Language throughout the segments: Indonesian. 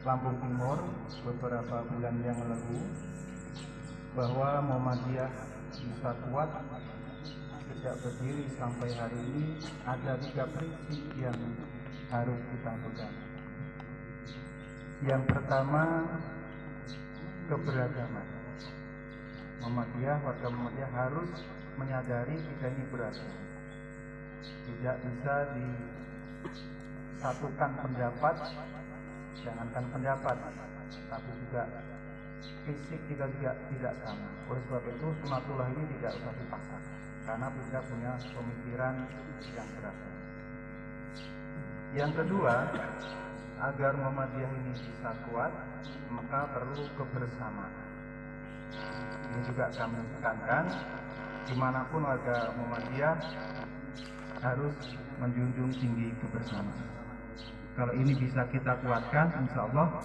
Lampung Timur beberapa bulan yang lalu bahwa Muhammadiyah bisa kuat sejak berdiri sampai hari ini. Ada 3 prinsip yang harus kita pegang. Yang pertama, keberagaman. Warga Muhammadiyah harus menyadari kita ini beragam. Tidak bisa disatukan pendapat, jangankan pendapat, tapi juga fisik kita juga tidak sama. Oleh sebab itu sunatullah ini tidak usah dipaksakan, karena kita punya pemikiran yang beragam. Yang kedua, agar Muhammadiyah ini bisa kuat, maka perlu kebersamaan. Ini juga kami tekankan, dimanapun warga Muhammadiyah harus menjunjung tinggi kebersamaan. Kalau ini bisa kita kuatkan, insya Allah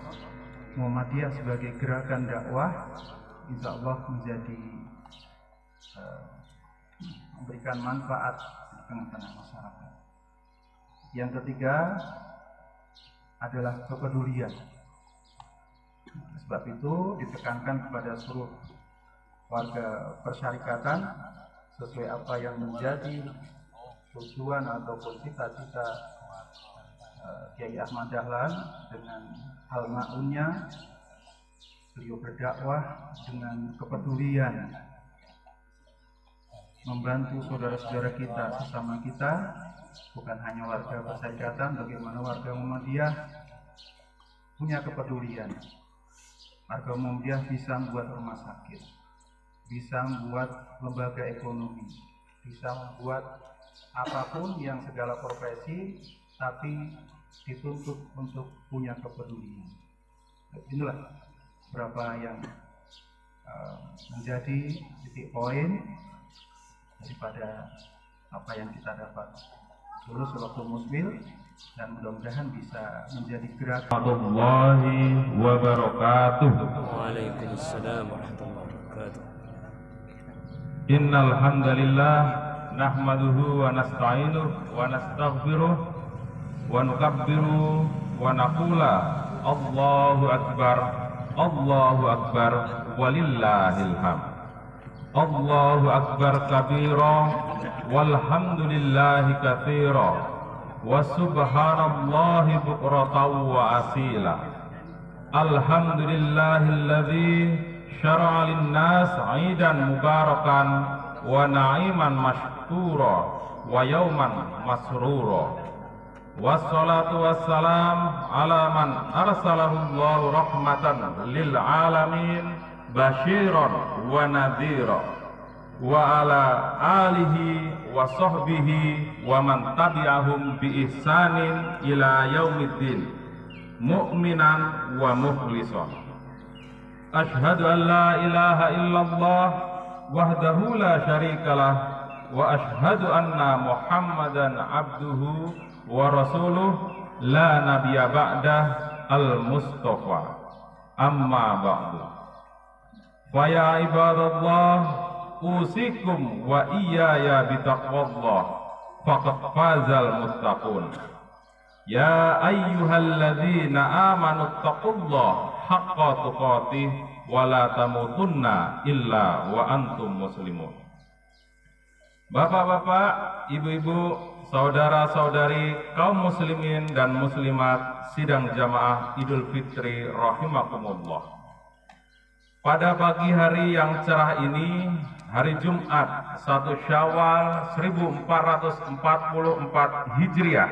Muhammadiyah sebagai gerakan dakwah, insya Allah menjadi memberikan manfaat di tengah-tengah masyarakat. Yang ketiga adalah kepedulian. Sebab itu ditekankan kepada seluruh warga persyarikatan sesuai apa yang menjadi tujuan ataupun cita-cita Kiai Ahmad Dahlan dengan hal ma'unnya. Beliau berdakwah dengan kepedulian, membantu saudara-saudara kita sesama kita, bukan hanya warga persyarikatan, bagaimana warga Muhammadiyah punya kepedulian. Warga Muhammadiyah bisa membuat rumah sakit, bisa membuat lembaga ekonomi, bisa membuat apapun yang segala profesi, tapi dituntut untuk punya kepedulian. Inilah beberapa yang menjadi titik poin daripada apa yang kita dapat lulus waktu musbil, dan mudah-mudahan bisa menjadi gerakan. Warahmatullahi wabarakatuh. Waalaikumsalam warahmatullahi wabarakatuh. Innal hamdalillah nahmaduhu wa nasta'inuhu wa nastaghfiruh wa nukabbiru wa naqula Allahu akbar walillahil hamd. Allahu akbar kabira walhamdulillahi katsira wa subhanallahi bukratan wa asila. Alhamdulillahilladzi syara'a lin-nas 'idan mubarakan wa na'iman mashkura wa yauman masrura. Wassalatu wassalam ala man arsalahu Allahu rahmatan lil alamin basyiran wa nadhira wa ala alihi wa sahbihi wa man tabi'ahum bi ihsanin ila yaumiddin mu'minan wa mukhlisan. Ashhadu an la ilaha illallah wahdahu la syarikalah wa ashhadu anna Muhammadan abduhu wa rasuluh la nabiyya ba'dah al-mustafa. Amma ba'du. Fa ya ibadallah usikum wa iyaya bitaqwallah faqad fazal muttaqun. Ya ayyuhalladzina amanu taqullaha haqqa tuqatih wa la tamutunna illa wa antum muslimun. Bapak-bapak, ibu-ibu, saudara-saudari kaum muslimin dan muslimat sidang jamaah Idul Fitri rahimakumullah. Pada pagi hari yang cerah ini, hari Jumat 1 Syawal 1444 Hijriah,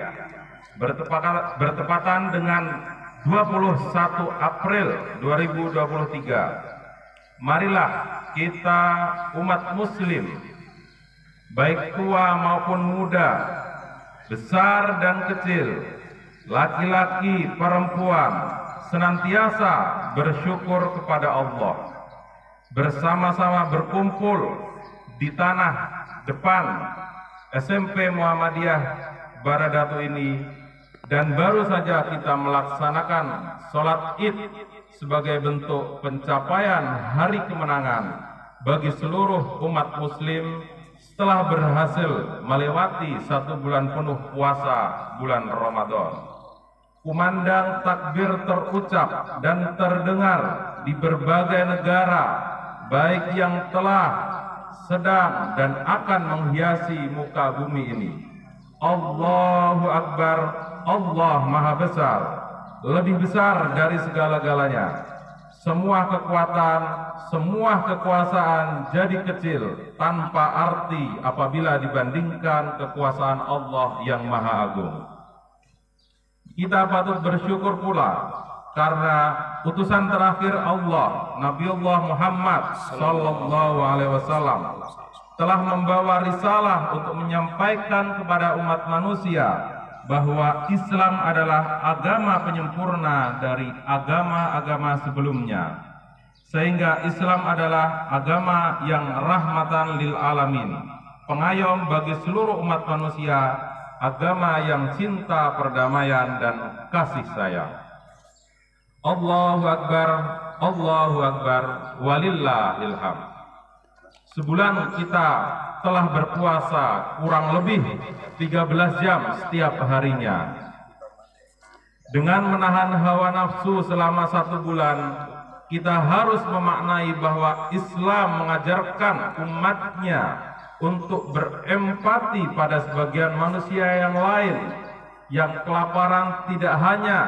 bertepatan dengan 21 April 2023. Marilah kita umat muslim, baik tua maupun muda, besar dan kecil, laki-laki, perempuan, senantiasa bersyukur kepada Allah. Bersama-sama berkumpul di tanah depan SMP Muhammadiyah Baradatu ini, dan baru saja kita melaksanakan sholat Id sebagai bentuk pencapaian hari kemenangan bagi seluruh umat muslim setelah berhasil melewati 1 bulan penuh puasa bulan Ramadan. kumandang takbir terucap dan terdengar di berbagai negara, baik yang telah, sedang, dan akan menghiasi muka bumi ini. Allahu Akbar, Allah Maha Besar, lebih besar dari segala-galanya. Semua kekuatan, semua kekuasaan jadi kecil tanpa arti apabila dibandingkan kekuasaan Allah yang Maha Agung. Kita patut bersyukur pula karena utusan terakhir Allah, Nabiullah Muhammad sallallahu alaihi wasallam, telah membawa risalah untuk menyampaikan kepada umat manusia bahwa Islam adalah agama penyempurna dari agama-agama sebelumnya, sehingga Islam adalah agama yang rahmatan lil alamin, pengayom bagi seluruh umat manusia, agama yang cinta perdamaian dan kasih sayang. Allahu Akbar, walillahil hamd. Sebulan kita telah berpuasa kurang lebih 13 jam setiap harinya. Dengan menahan hawa nafsu selama 1 bulan, kita harus memaknai bahwa Islam mengajarkan umatnya untuk berempati pada sebagian manusia yang lain yang kelaparan tidak hanya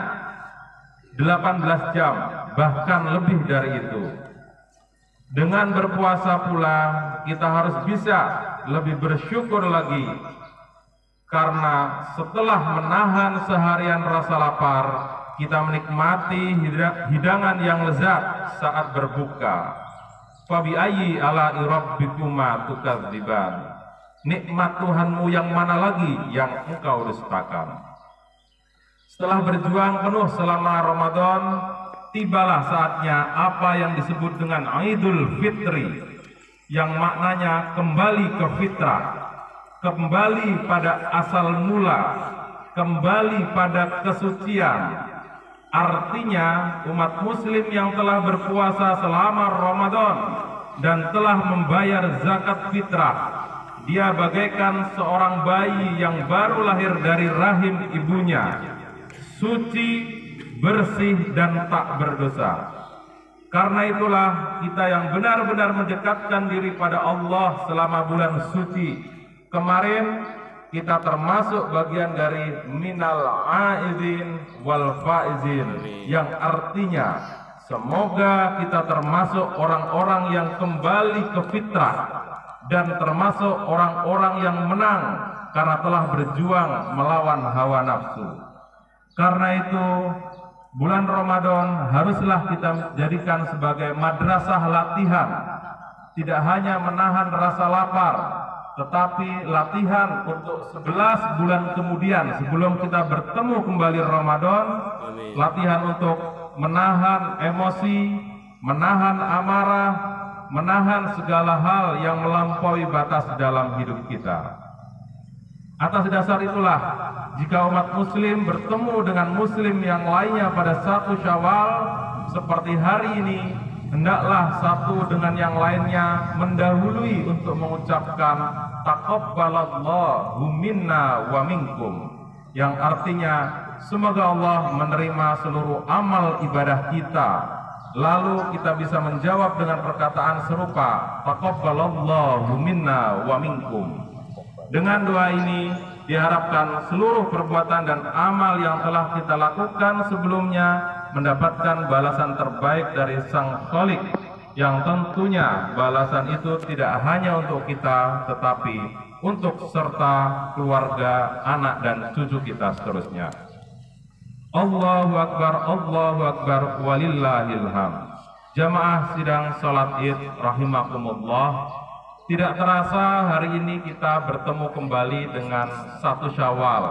18 jam, bahkan lebih dari itu. Dengan berpuasa pula kita harus bisa lebih bersyukur lagi, karena setelah menahan seharian rasa lapar, kita menikmati hidangan yang lezat saat berbuka. Fabi ayyi ala'i rabbikuma tukadziban. Nikmat Tuhanmu yang mana lagi yang engkau dustakan? Setelah berjuang penuh selama Ramadan, tibalah saatnya apa yang disebut dengan Idul Fitri, yang maknanya kembali ke fitrah, kembali pada asal mula, kembali pada kesucian. Artinya umat muslim yang telah berpuasa selama Ramadan dan telah membayar zakat fitrah, dia bagaikan seorang bayi yang baru lahir dari rahim ibunya, suci, bersih, dan tak berdosa. Karena itulah kita yang benar-benar mendekatkan diri pada Allah selama bulan suci kemarin, kita termasuk bagian dari minal aizin wal faizin, yang artinya semoga kita termasuk orang-orang yang kembali ke fitrah dan termasuk orang-orang yang menang karena telah berjuang melawan hawa nafsu. Karena itu bulan Ramadan haruslah kita jadikan sebagai madrasah latihan, tidak hanya menahan rasa lapar, tetapi latihan untuk 11 bulan kemudian sebelum kita bertemu kembali Ramadan. Latihan untuk menahan emosi, menahan amarah, menahan segala hal yang melampaui batas dalam hidup kita. Atas dasar itulah, jika umat muslim bertemu dengan muslim yang lainnya pada 1 Syawal seperti hari ini, hendaklah satu dengan yang lainnya mendahului untuk mengucapkan taqabbalallahu minna wa minkum, yang artinya semoga Allah menerima seluruh amal ibadah kita. Lalu kita bisa menjawab dengan perkataan serupa, taqabbalallahu minna wa minkum. Dengan doa ini diharapkan seluruh perbuatan dan amal yang telah kita lakukan sebelumnya mendapatkan balasan terbaik dari Sang Khalik, yang tentunya balasan itu tidak hanya untuk kita, tetapi untuk serta keluarga, anak, dan cucu kita seterusnya. Allahu Akbar, walillahil hamd. Jamaah sidang salat Id rahimakumullah, tidak terasa hari ini kita bertemu kembali dengan 1 Syawal.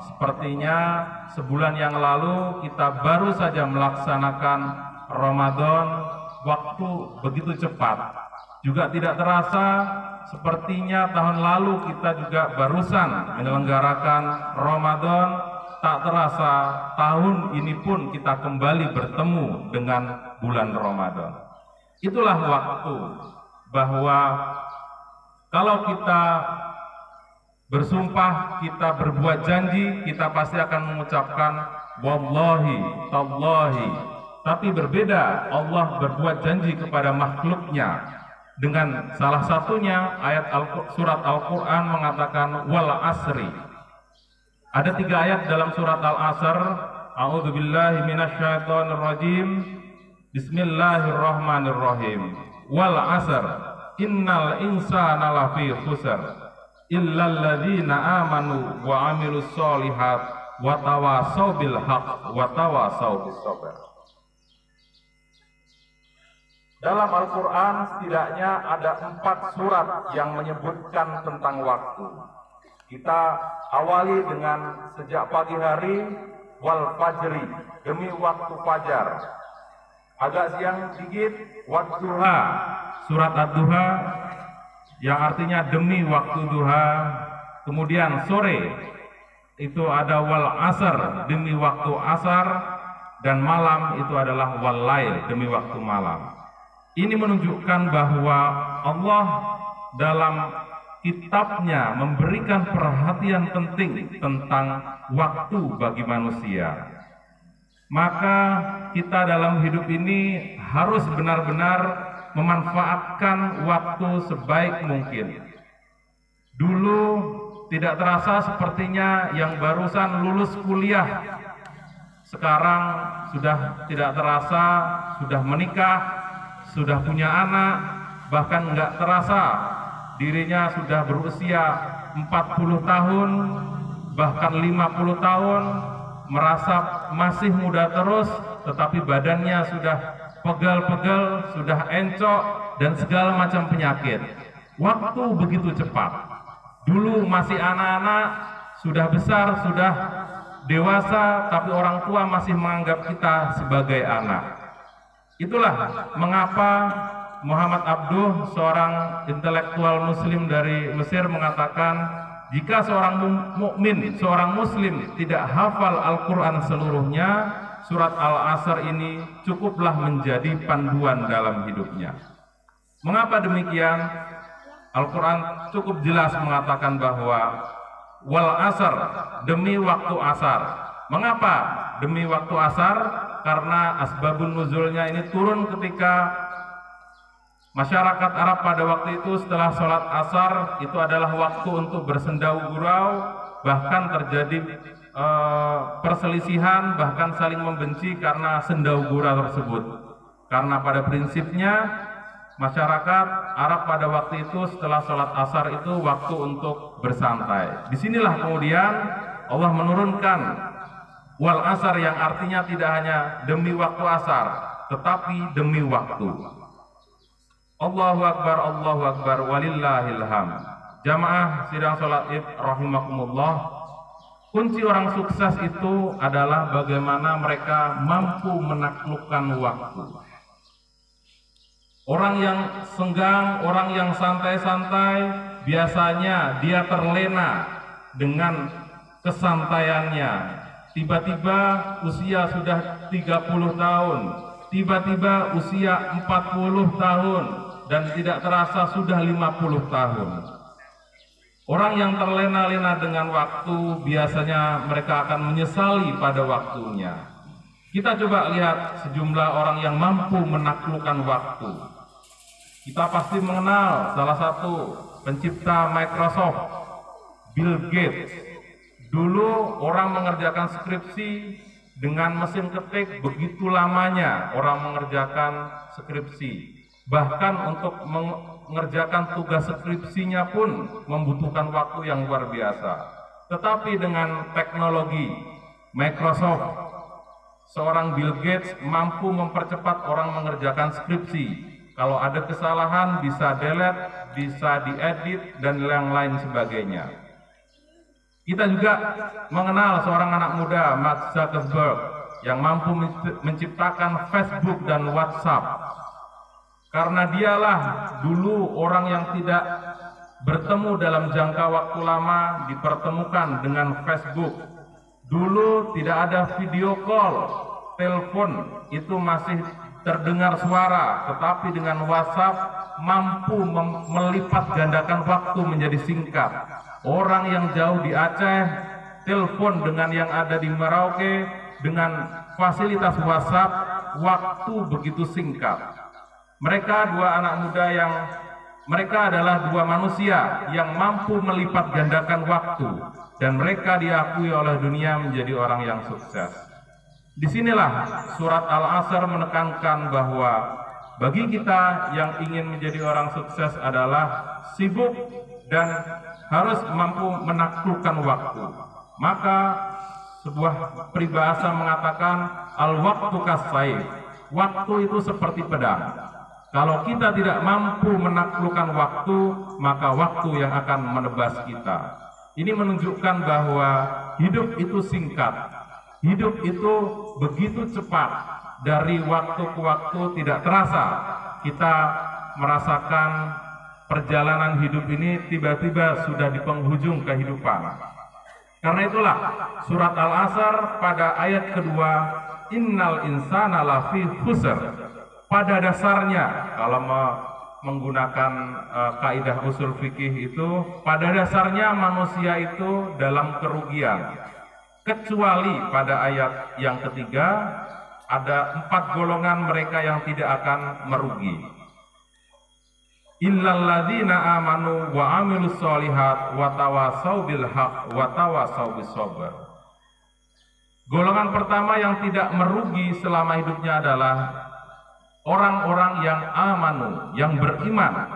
Sepertinya sebulan yang lalu kita baru saja melaksanakan Ramadan, waktu begitu cepat. Juga tidak terasa sepertinya tahun lalu kita juga barusan menyelenggarakan Ramadan. Tak terasa tahun ini pun kita kembali bertemu dengan bulan Ramadan. Itulah waktu bahwa kalau kita bersumpah, kita berbuat janji, kita pasti akan mengucapkan wallahi, tallahi. Tapi berbeda Allah berbuat janji kepada makhluknya. Dengan salah satunya ayat surat Al-Quran mengatakan wal asri. Ada 3 ayat dalam surat Al-Asr. A'udzubillahi minasyaitonirrajim. Bismillahirrahmanirrahim. Wal asr. Innal insana lafi khusr. Illal ladzina amanu wa amilus solihat wa tawasaw bil haqq wa tawasaw bis sabr. Dalam Al-Quran setidaknya ada 4 surat yang menyebutkan tentang waktu. Kita awali dengan sejak pagi hari, wal fajri, demi waktu fajar. Agak siang sedikit, wadduha, surat ad-duha, yang artinya demi waktu duha. Kemudian sore, itu ada wal asar, demi waktu asar. Dan malam itu adalah wal lail, demi waktu malam. Ini menunjukkan bahwa Allah dalam kitabnya memberikan perhatian penting tentang waktu bagi manusia. Maka kita dalam hidup ini harus benar-benar memanfaatkan waktu sebaik mungkin. Dulu tidak terasa sepertinya yang barusan lulus kuliah, sekarang sudah tidak terasa, sudah menikah, sudah punya anak, bahkan nggak terasa dirinya sudah berusia 40 tahun, bahkan 50 tahun, merasa masih muda terus, tetapi badannya sudah pegal-pegal, sudah encok, dan segala macam penyakit. Waktu begitu cepat. Dulu masih anak-anak, sudah besar, sudah dewasa, tapi orang tua masih menganggap kita sebagai anak. Itulah mengapa Muhammad Abduh, seorang intelektual muslim dari Mesir, mengatakan jika seorang mukmin, seorang muslim tidak hafal Al-Quran seluruhnya, surat Al-Asr ini cukuplah menjadi panduan dalam hidupnya. Mengapa demikian? Al-Quran cukup jelas mengatakan bahwa wal asr, demi waktu asar. Mengapa demi waktu asar? Karena asbabun nuzulnya ini turun ketika masyarakat Arab pada waktu itu setelah sholat asar itu adalah waktu untuk bersendau gurau, bahkan terjadi perselisihan, bahkan saling membenci karena sendau gurau tersebut. Karena pada prinsipnya masyarakat Arab pada waktu itu setelah sholat asar itu waktu untuk bersantai. Disinilah kemudian Allah menurunkan wal asar yang artinya tidak hanya demi waktu asar, tetapi demi waktu. Allahu Akbar, walillahil hamd. Jamaah sidang sholat id rahimakumullah. Kunci orang sukses itu adalah bagaimana mereka mampu menaklukkan waktu. Orang yang senggang, orang yang santai-santai, biasanya dia terlena dengan kesantaiannya. Tiba-tiba usia sudah 30 tahun, tiba-tiba usia 40 tahun, dan tidak terasa sudah 50 tahun. Orang yang terlena-lena dengan waktu, biasanya mereka akan menyesali pada waktunya. Kita coba lihat sejumlah orang yang mampu menaklukkan waktu. Kita pasti mengenal salah satu pencipta Microsoft, Bill Gates. Dulu orang mengerjakan skripsi dengan mesin ketik, begitu lamanya orang mengerjakan skripsi. Bahkan untuk mengerjakan tugas skripsinya pun membutuhkan waktu yang luar biasa. Tetapi dengan teknologi Microsoft, seorang Bill Gates mampu mempercepat orang mengerjakan skripsi. Kalau ada kesalahan bisa delete, bisa diedit, dan yang lain sebagainya. Kita juga mengenal seorang anak muda, Mark Zuckerberg, yang mampu menciptakan Facebook dan WhatsApp. Karena dialah dulu orang yang tidak bertemu dalam jangka waktu lama dipertemukan dengan Facebook. Dulu tidak ada video call, telepon itu masih terdengar suara, tetapi dengan WhatsApp mampu melipat gandakan waktu menjadi singkat. Orang yang jauh di Aceh telepon dengan yang ada di Merauke dengan fasilitas WhatsApp, waktu begitu singkat. Mereka adalah dua manusia yang mampu melipat gandakan waktu, dan mereka diakui oleh dunia menjadi orang yang sukses. Disinilah surat Al-Asr menekankan bahwa bagi kita yang ingin menjadi orang sukses adalah sibuk dan harus mampu menaklukkan waktu. Maka sebuah peribahasa mengatakan al-waqtu kas-saif. Waktu itu seperti pedang. Kalau kita tidak mampu menaklukkan waktu, maka waktu yang akan menebas kita. Ini menunjukkan bahwa hidup itu singkat. Hidup itu begitu cepat. Dari waktu ke waktu tidak terasa. Kita merasakan perjalanan hidup ini tiba-tiba sudah di penghujung kehidupan. Karena itulah surat Al-Asr pada ayat kedua, innal insana lafi khusr. Pada dasarnya, kalau menggunakan kaidah usul fikih itu, pada dasarnya manusia itu dalam kerugian. Kecuali pada ayat yang ketiga, ada 4 golongan mereka yang tidak akan merugi. Illalladzina amanu wa amilus solihat wa tawasau bil haq wa tawasau bis sabr. Golongan pertama yang tidak merugi selama hidupnya adalah orang-orang yang amanu, yang beriman,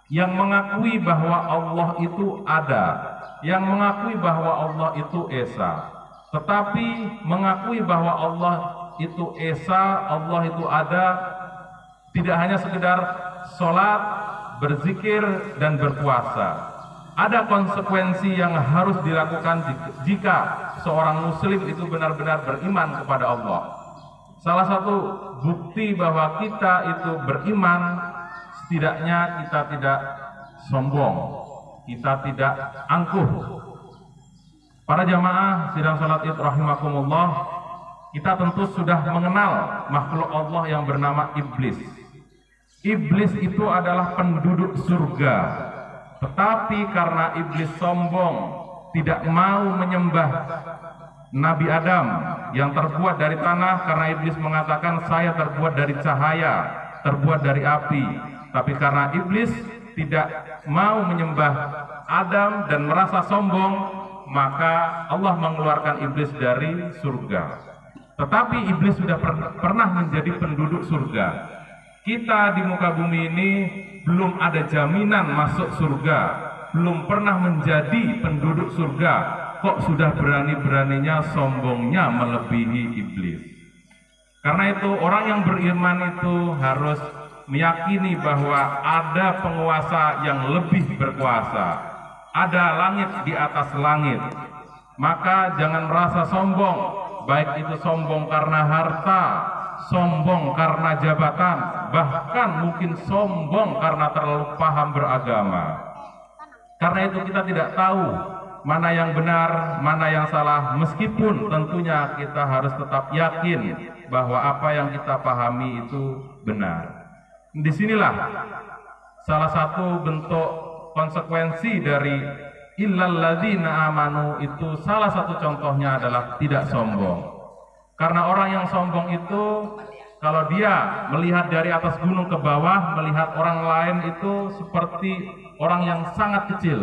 yang mengakui bahwa Allah itu ada, yang mengakui bahwa Allah itu esa. Tetapi mengakui bahwa Allah itu esa, Allah itu ada, tidak hanya sekedar sholat, berzikir, dan berpuasa. Ada konsekuensi yang harus dilakukan jika seorang muslim itu benar-benar beriman kepada Allah. Salah satu bukti bahwa kita itu beriman, setidaknya kita tidak sombong, kita tidak angkuh. Para jamaah sidang salat Id rahimakumullah, kita tentu sudah mengenal makhluk Allah yang bernama iblis. Iblis itu adalah penduduk surga, tetapi karena iblis sombong, tidak mau menyembah Nabi Adam yang terbuat dari tanah, karena iblis mengatakan saya terbuat dari cahaya, terbuat dari api. Tapi karena iblis tidak mau menyembah Adam dan merasa sombong, maka Allah mengeluarkan iblis dari surga. Tetapi iblis sudah pernah menjadi penduduk surga. Kita di muka bumi ini belum ada jaminan masuk surga, belum pernah menjadi penduduk surga, kok sudah berani-beraninya sombongnya melebihi iblis. Karena itu orang yang beriman itu harus meyakini bahwa ada penguasa yang lebih berkuasa, ada langit di atas langit. Maka jangan merasa sombong, baik itu sombong karena harta, sombong karena jabatan, bahkan mungkin sombong karena terlalu paham beragama. Karena itu kita tidak tahu mana yang benar, mana yang salah, meskipun tentunya kita harus tetap yakin bahwa apa yang kita pahami itu benar. Disinilah salah satu bentuk konsekuensi dari illalladzina amanu itu, salah satu contohnya adalah tidak sombong. Karena orang yang sombong itu, kalau dia melihat dari atas gunung ke bawah, melihat orang lain itu seperti orang yang sangat kecil.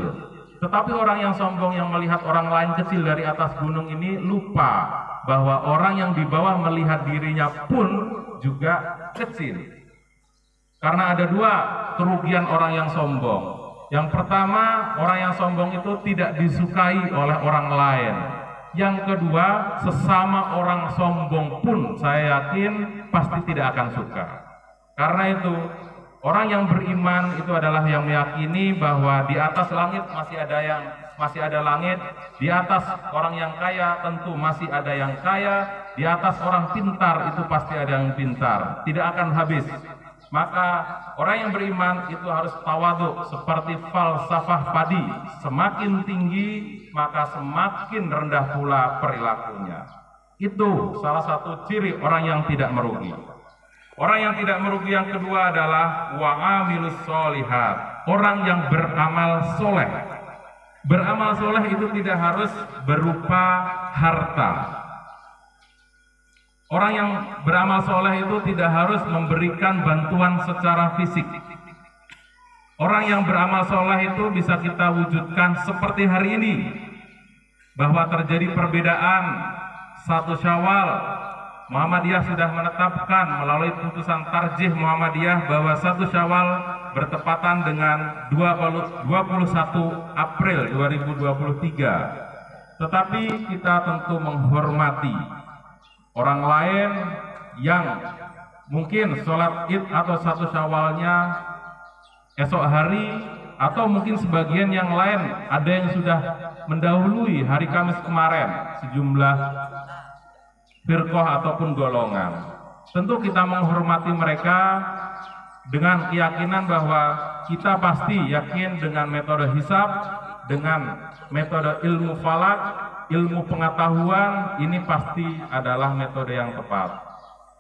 Tetapi orang yang sombong yang melihat orang lain kecil dari atas gunung ini lupa bahwa orang yang di bawah melihat dirinya pun juga kecil. Karena ada dua kerugian orang yang sombong. Yang pertama, orang yang sombong itu tidak disukai oleh orang lain. Yang kedua, sesama orang sombong pun saya yakin pasti tidak akan suka. Karena itu, orang yang beriman itu adalah yang meyakini bahwa di atas langit masih ada langit, di atas orang yang kaya tentu masih ada yang kaya, di atas orang pintar itu pasti ada yang pintar, tidak akan habis. Maka orang yang beriman itu harus tawadhu, seperti falsafah padi, semakin tinggi maka semakin rendah pula perilakunya. Itu salah satu ciri orang yang tidak merugi. Orang yang tidak merugi yang kedua adalah wa amilus solihat, orang yang beramal soleh. Beramal soleh itu tidak harus berupa harta. Orang yang beramal soleh itu tidak harus memberikan bantuan secara fisik. Orang yang beramal soleh itu bisa kita wujudkan seperti hari ini, bahwa terjadi perbedaan 1 Syawal. Muhammadiyah sudah menetapkan melalui putusan tarjih Muhammadiyah bahwa 1 Syawal bertepatan dengan 21 April 2023. Tetapi kita tentu menghormati orang lain yang mungkin sholat Id atau 1 Syawalnya esok hari, atau mungkin sebagian yang lain ada yang sudah mendahului hari Kamis kemarin, sejumlah firqah ataupun golongan. Tentu kita menghormati mereka dengan keyakinan bahwa kita pasti yakin dengan metode hisab, dengan metode ilmu falak, ilmu pengetahuan, ini pasti adalah metode yang tepat.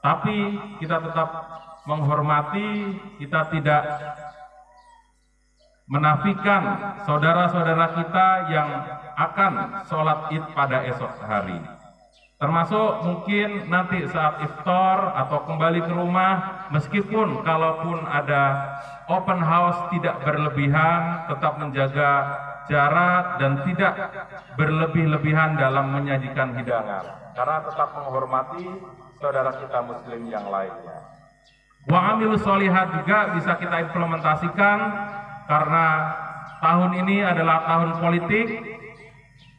Tapi kita tetap menghormati, kita tidak menafikan saudara-saudara kita yang akan sholat Id pada esok hari. Termasuk mungkin nanti saat iftar atau kembali ke rumah, meskipun kalaupun ada open house tidak berlebihan, tetap menjaga jarak dan tidak berlebih-lebihan dalam menyajikan hidangan, karena tetap menghormati saudara kita muslim yang lainnya. Wa amilus sholihat juga bisa kita implementasikan, karena tahun ini adalah tahun politik.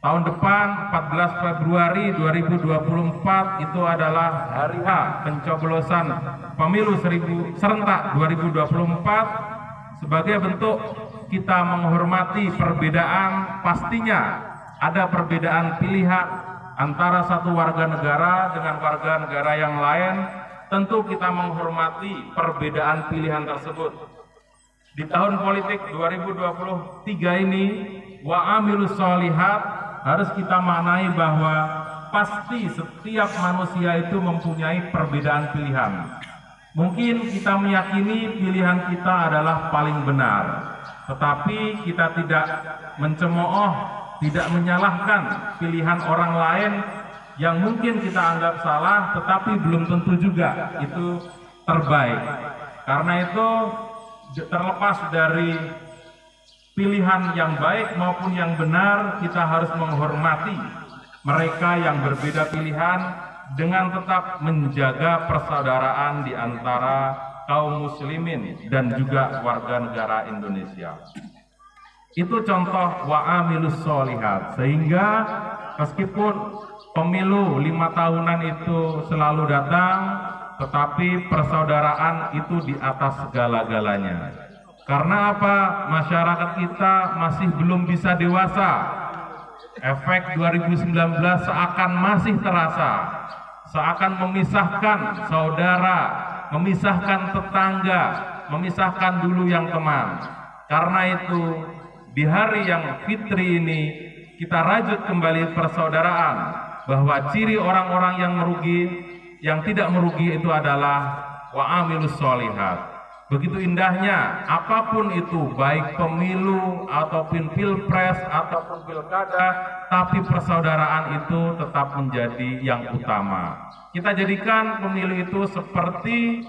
Tahun depan 14 Februari 2024 itu adalah hari H pencoblosan pemilu serentak 2024. Sebagai bentuk kita menghormati perbedaan, pastinya ada perbedaan pilihan antara satu warga negara dengan warga negara yang lain. Tentu kita menghormati perbedaan pilihan tersebut. Di tahun politik 2023 ini, wa amilus sholihat harus kita maknai bahwa pasti setiap manusia itu mempunyai perbedaan pilihan. Mungkin kita meyakini pilihan kita adalah paling benar, tetapi kita tidak mencemooh, tidak menyalahkan pilihan orang lain yang mungkin kita anggap salah, tetapi belum tentu juga itu terbaik. Karena itu, terlepas dari pilihan yang baik maupun yang benar, kita harus menghormati mereka yang berbeda pilihan dengan tetap menjaga persaudaraan di antara kaum muslimin dan juga warga negara Indonesia. Itu contoh wa amilus sholihat. Sehingga meskipun pemilu 5 tahunan itu selalu datang, tetapi persaudaraan itu di atas segala-galanya. Karena apa? Masyarakat kita masih belum bisa dewasa. Efek 2019 seakan masih terasa, seakan memisahkan saudara, memisahkan tetangga, memisahkan dulu yang teman. Karena itu, di hari yang fitri ini, kita rajut kembali persaudaraan, bahwa ciri orang-orang yang merugi, yang tidak merugi itu adalah wa amilus sholihat. Begitu indahnya, apapun itu, baik pemilu ataupun pilpres ataupun pilkada, tapi persaudaraan itu tetap menjadi yang utama. Kita jadikan pemilu itu seperti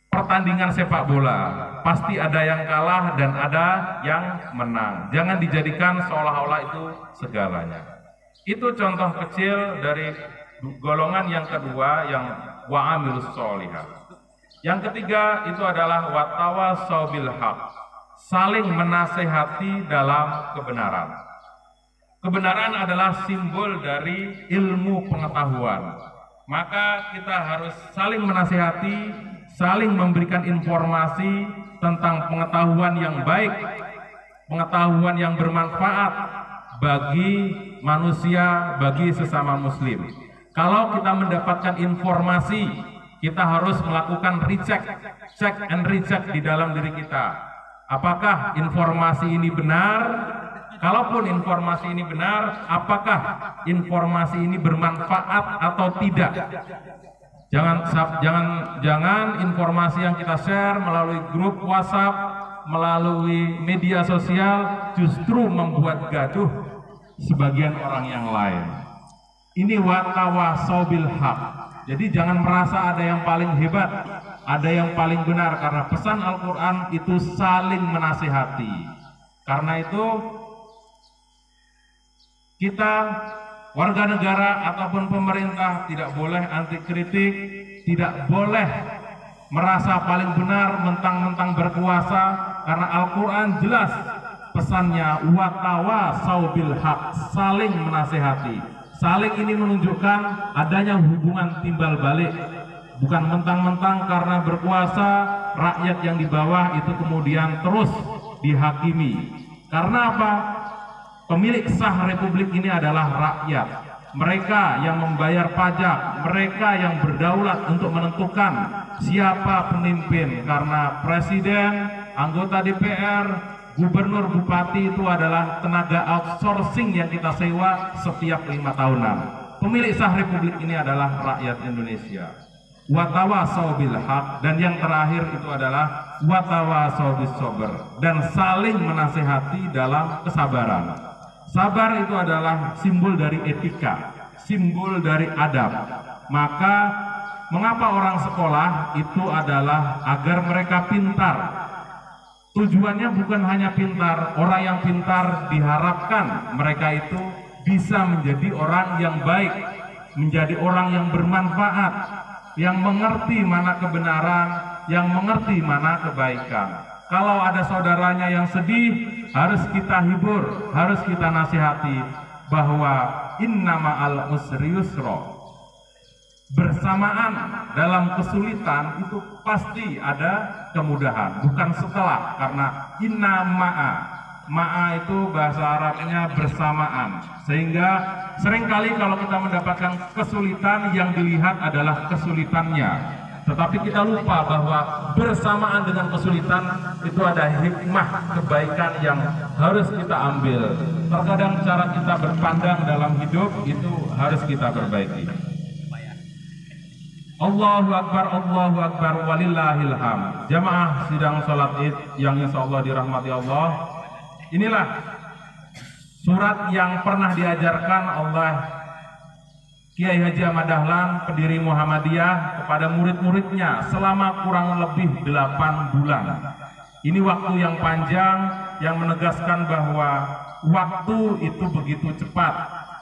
pertandingan sepak bola. Pasti ada yang kalah dan ada yang menang. Jangan dijadikan seolah-olah itu segalanya. Itu contoh kecil dari golongan yang kedua, yang wa amilus sholihat. Yang ketiga itu adalah watawasau bil haq, saling menasehati dalam kebenaran. Kebenaran adalah simbol dari ilmu pengetahuan. Maka kita harus saling menasehati, saling memberikan informasi tentang pengetahuan yang baik, pengetahuan yang bermanfaat bagi manusia, bagi sesama muslim. Kalau kita mendapatkan informasi, kita harus melakukan recheck, check and recheck di dalam diri kita. Apakah informasi ini benar? Kalaupun informasi ini benar, apakah informasi ini bermanfaat atau tidak? Jangan informasi yang kita share melalui grup WhatsApp melalui media sosial justru membuat gaduh sebagian orang yang lain. Ini watawasau bil haq. Jadi jangan merasa ada yang paling hebat, ada yang paling benar, karena pesan Al-Quran itu saling menasihati. Karena itu kita warga negara ataupun pemerintah tidak boleh anti kritik, tidak boleh merasa paling benar mentang-mentang berkuasa, karena Al-Quran jelas pesannya watawasau bil haq, saling menasihati. Saling ini menunjukkan adanya hubungan timbal balik, bukan mentang-mentang karena berkuasa rakyat yang di bawah itu kemudian terus dihakimi. Karena apa? Pemilik sah republik ini adalah rakyat. Mereka yang membayar pajak, mereka yang berdaulat untuk menentukan siapa pemimpin, karena presiden, anggota DPR, gubernur, bupati itu adalah tenaga outsourcing yang kita sewa setiap 5 tahunan. Pemilik sah republik ini adalah rakyat Indonesia. Watawasau bil haq, dan yang terakhir itu adalah watawasau bis sabr, dan saling menasehati dalam kesabaran. Sabar itu adalah simbol dari etika, simbol dari adab. Maka mengapa orang sekolah itu adalah agar mereka pintar. Tujuannya bukan hanya pintar, orang yang pintar diharapkan mereka itu bisa menjadi orang yang baik, menjadi orang yang bermanfaat, yang mengerti mana kebenaran, yang mengerti mana kebaikan. Kalau ada saudaranya yang sedih, harus kita hibur, harus kita nasihati bahwa innama'al usri yusra. Bersamaan dalam kesulitan itu pasti ada kemudahan, bukan setelah, karena inna ma'a itu bahasa Arabnya bersamaan, sehingga seringkali kalau kita mendapatkan kesulitan yang dilihat adalah kesulitannya, tetapi kita lupa bahwa bersamaan dengan kesulitan itu ada hikmah kebaikan yang harus kita ambil. Terkadang cara kita berpandang dalam hidup itu harus kita perbaiki. Allahu Akbar, walillahil hamd. Jamaah sidang salat Id yang insya Allah dirahmati Allah. Inilah surat yang pernah diajarkan oleh Kiai Haji Ahmad Dahlan, pendiri Muhammadiyah, kepada murid-muridnya selama kurang lebih 8 bulan. Ini waktu yang panjang yang menegaskan bahwa waktu itu begitu cepat,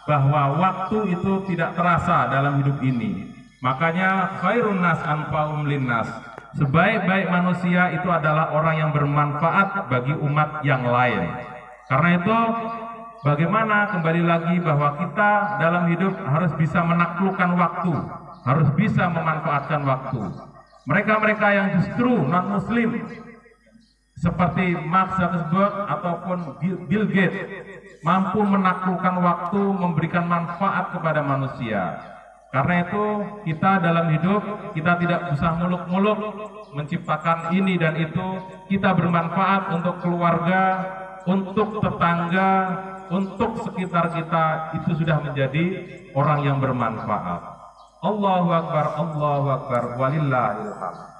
bahwa waktu itu tidak terasa dalam hidup ini. Makanya khairun nas anfa'um linnas. Sebaik-baik manusia itu adalah orang yang bermanfaat bagi umat yang lain. Karena itu bagaimana kembali lagi bahwa kita dalam hidup harus bisa menaklukkan waktu, harus bisa memanfaatkan waktu. Mereka-mereka yang justru non-muslim seperti Mark Zuckerberg ataupun Bill Gates mampu menaklukkan waktu, memberikan manfaat kepada manusia. Karena itu kita dalam hidup kita tidak usah muluk-muluk menciptakan ini dan itu. Kita bermanfaat untuk keluarga, untuk tetangga, untuk sekitar kita, itu sudah menjadi orang yang bermanfaat. Allahu Akbar, walillahil hamd.